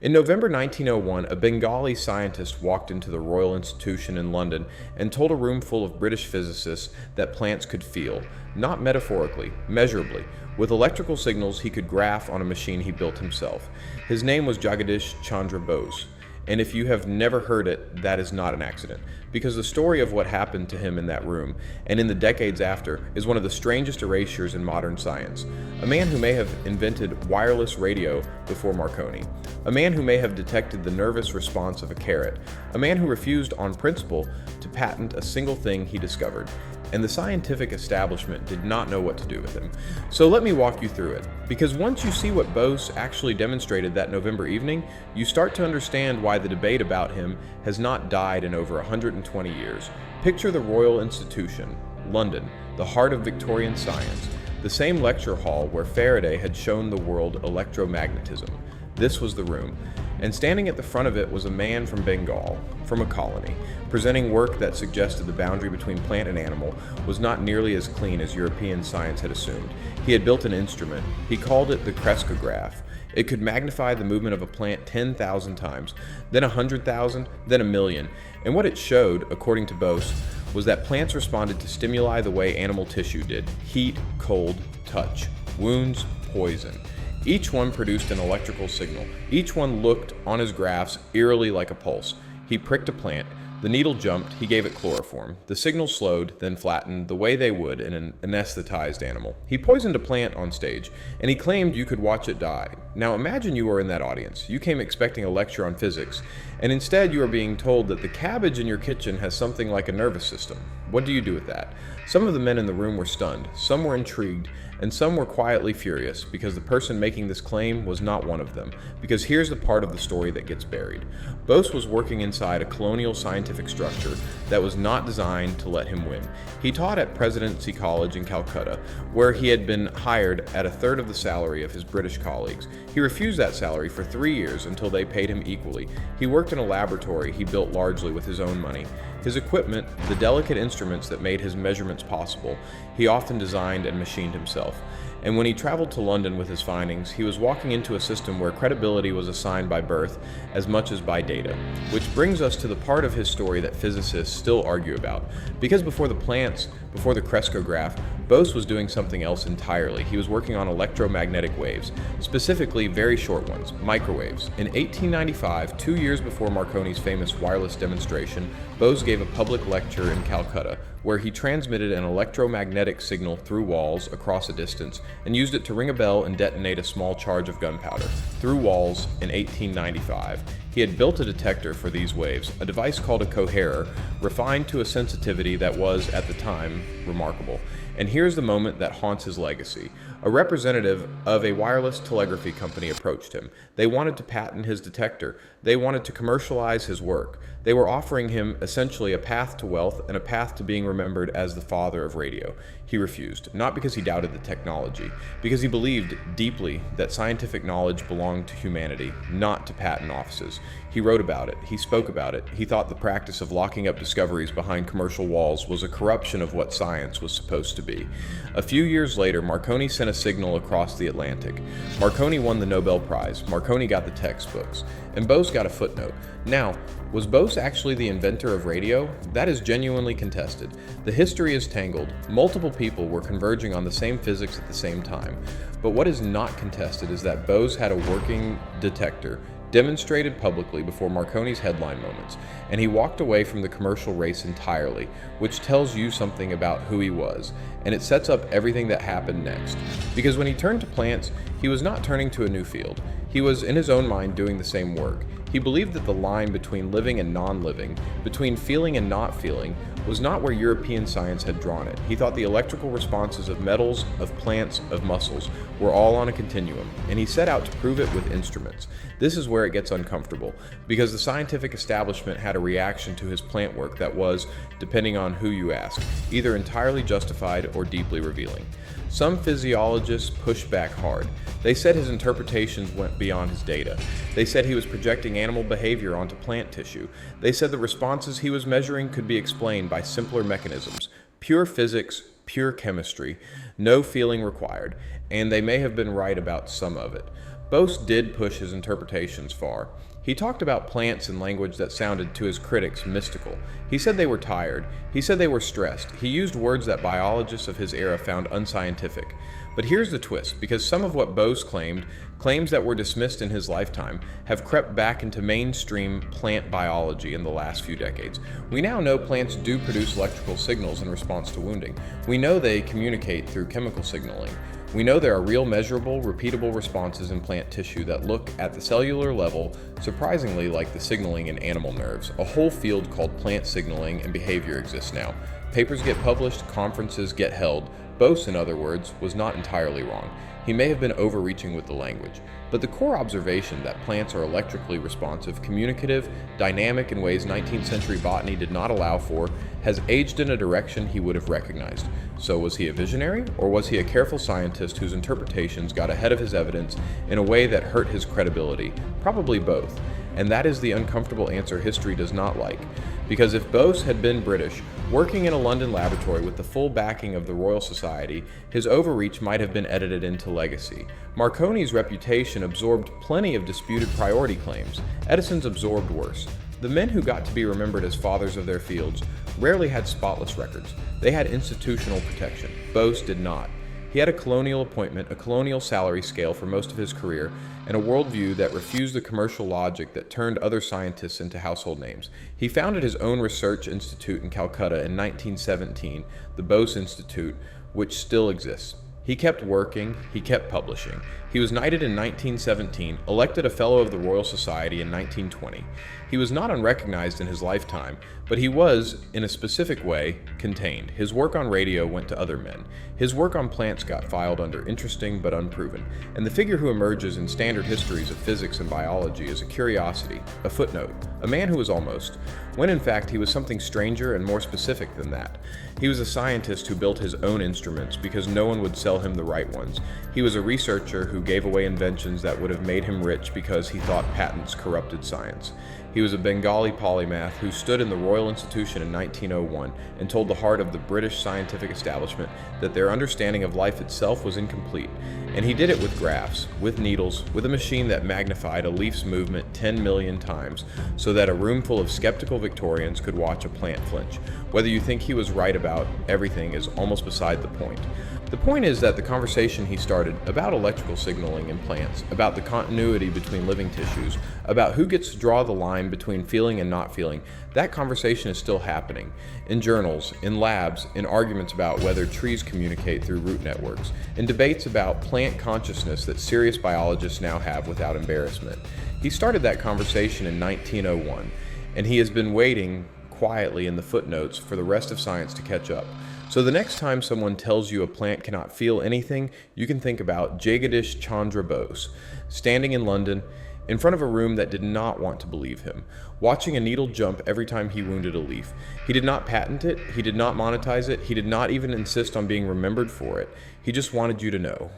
In November 1901, a Bengali scientist walked into the Royal Institution in London and told a room full of British physicists that plants could feel, not metaphorically, measurably, with electrical signals he could graph on a machine he built himself. His name was Jagadish Chandra Bose. And if you have never heard it, that is not an accident, because the story of what happened to him in that room, and in the decades after, is one of the strangest erasures in modern science. A man who may have invented wireless radio before Marconi. A man who may have detected the nervous response of a carrot. A man who refused on principle to patent a single thing he discovered. And the scientific establishment did not know what to do with him. So let me walk you through it, because once you see what Bose actually demonstrated that November evening, you start to understand why the debate about him has not died in over 120 years. Picture the Royal Institution, London, the heart of Victorian science, the same lecture hall where Faraday had shown the world electromagnetism. This was the room, and standing at the front of it was a man from Bengal, from a colony, presenting work that suggested the boundary between plant and animal was not nearly as clean as European science had assumed. He had built an instrument. He called it the Crescograph. It could magnify the movement of a plant 10,000 times, then 100,000, then a million. And what it showed, according to Bose, was that plants responded to stimuli the way animal tissue did: heat, cold, touch, wounds, poison. Each one produced an electrical signal. Each one looked, on his graphs, eerily like a pulse. He pricked a plant. The needle jumped. He gave it chloroform. The signal slowed, then flattened, the way they would in an anesthetized animal. He poisoned a plant on stage, and he claimed you could watch it die. Now imagine you were in that audience. You came expecting a lecture on physics, and instead you are being told that the cabbage in your kitchen has something like a nervous system. What do you do with that? Some of the men in the room were stunned, some were intrigued, and some were quietly furious, because the person making this claim was not one of them. Because here's the part of the story that gets buried. Bose was working inside a colonial scientific structure that was not designed to let him win. He taught at Presidency College in Calcutta, where he had been hired at a third of the salary of his British colleagues. He refused that salary for 3 years until they paid him equally. He worked in a laboratory he built largely with his own money. His equipment, the delicate instruments that made his measurements possible, he often designed and machined himself. And when he traveled to London with his findings, he was walking into a system where credibility was assigned by birth as much as by data. Which brings us to the part of his story that physicists still argue about. Because before the plants, before the Crescograph, Bose was doing something else entirely. He was working on electromagnetic waves, specifically very short ones, microwaves. In 1895, 2 years before Marconi's famous wireless demonstration, Bose gave a public lecture in Calcutta, where he transmitted an electromagnetic signal through walls across a distance and used it to ring a bell and detonate a small charge of gunpowder through walls in 1895. He had built a detector for these waves, a device called a coherer, refined to a sensitivity that was, at the time, remarkable. And here's the moment that haunts his legacy. A representative of a wireless telegraphy company approached him. They wanted to patent his detector. They wanted to commercialize his work. They were offering him essentially a path to wealth and a path to being remembered as the father of radio. He refused, not because he doubted the technology, because he believed deeply that scientific knowledge belonged to humanity, not to patent offices. He wrote about it. He spoke about it. He thought the practice of locking up discoveries behind commercial walls was a corruption of what science was supposed to be. A few years later, Marconi sent a signal across the Atlantic. Marconi won the Nobel Prize. Marconi got the textbooks. And Bose got a footnote. Now, was Bose actually the inventor of radio? That is genuinely contested. The history is tangled. Multiple people were converging on the same physics at the same time. But what is not contested is that Bose had a working detector, demonstrated publicly before Marconi's headline moments, and he walked away from the commercial race entirely, which tells you something about who he was, and it sets up everything that happened next. Because when he turned to plants, he was not turning to a new field. He was, in his own mind, doing the same work. He believed that the line between living and non-living, between feeling and not feeling, was not where European science had drawn it. He thought the electrical responses of metals, of plants, of muscles were all on a continuum, and he set out to prove it with instruments. This is where it gets uncomfortable, because the scientific establishment had a reaction to his plant work that was, depending on who you ask, either entirely justified or deeply revealing. Some physiologists pushed back hard. They said his interpretations went beyond his data. They said he was projecting animal behavior onto plant tissue. They said the responses he was measuring could be explained by simpler mechanisms, pure physics, pure chemistry, no feeling required, and they may have been right about some of it. Bose did push his interpretations far. He talked about plants in language that sounded to his critics mystical. He said they were tired. He said they were stressed. He used words that biologists of his era found unscientific. But here's the twist, because some of what Bose claims that were dismissed in his lifetime, have crept back into mainstream plant biology in the last few decades. We now know plants do produce electrical signals in response to wounding. We know they communicate through chemical signaling. We know there are real measurable, repeatable responses in plant tissue that look at the cellular level surprisingly like the signaling in animal nerves. A whole field called plant signaling and behavior exists now. Papers get published, conferences get held. Bose, in other words, was not entirely wrong. He may have been overreaching with the language, but the core observation that plants are electrically responsive, communicative, dynamic in ways 19th century botany did not allow for, has aged in a direction he would have recognized. So was he a visionary, or was he a careful scientist whose interpretations got ahead of his evidence in a way that hurt his credibility? Probably both. And that is the uncomfortable answer history does not like. Because if Bose had been British, working in a London laboratory with the full backing of the Royal Society, his overreach might have been edited into legacy. Marconi's reputation absorbed plenty of disputed priority claims. Edison's absorbed worse. The men who got to be remembered as fathers of their fields rarely had spotless records. They had institutional protection. Bose did not. He had a colonial appointment, a colonial salary scale for most of his career, and a worldview that refused the commercial logic that turned other scientists into household names. He founded his own research institute in Calcutta in 1917, the Bose Institute, which still exists. He kept working, he kept publishing. He was knighted in 1917, elected a Fellow of the Royal Society in 1920. He was not unrecognized in his lifetime, but he was, in a specific way, contained. His work on radio went to other men. His work on plants got filed under interesting but unproven, and the figure who emerges in standard histories of physics and biology is a curiosity, a footnote, a man who was almost, when in fact he was something stranger and more specific than that. He was a scientist who built his own instruments because no one would sell him the right ones. He was a researcher who gave away inventions that would have made him rich because he thought patents corrupted science. He was a Bengali polymath who stood in the Royal Institution in 1901 and told the heart of the British scientific establishment that their understanding of life itself was incomplete. And he did it with graphs, with needles, with a machine that magnified a leaf's movement 10 million times so that a room full of skeptical Victorians could watch a plant flinch. Whether you think he was right about everything is almost beside the point. The point is that the conversation he started about electrical signaling in plants, about the continuity between living tissues, about who gets to draw the line between feeling and not feeling, that conversation is still happening. In journals, in labs, in arguments about whether trees communicate through root networks, in debates about plant consciousness that serious biologists now have without embarrassment. He started that conversation in 1901, and he has been waiting quietly in the footnotes for the rest of science to catch up. So the next time someone tells you a plant cannot feel anything, you can think about Jagadish Chandra Bose, standing in London, in front of a room that did not want to believe him, watching a needle jump every time he wounded a leaf. He did not patent it, he did not monetize it, he did not even insist on being remembered for it. He just wanted you to know.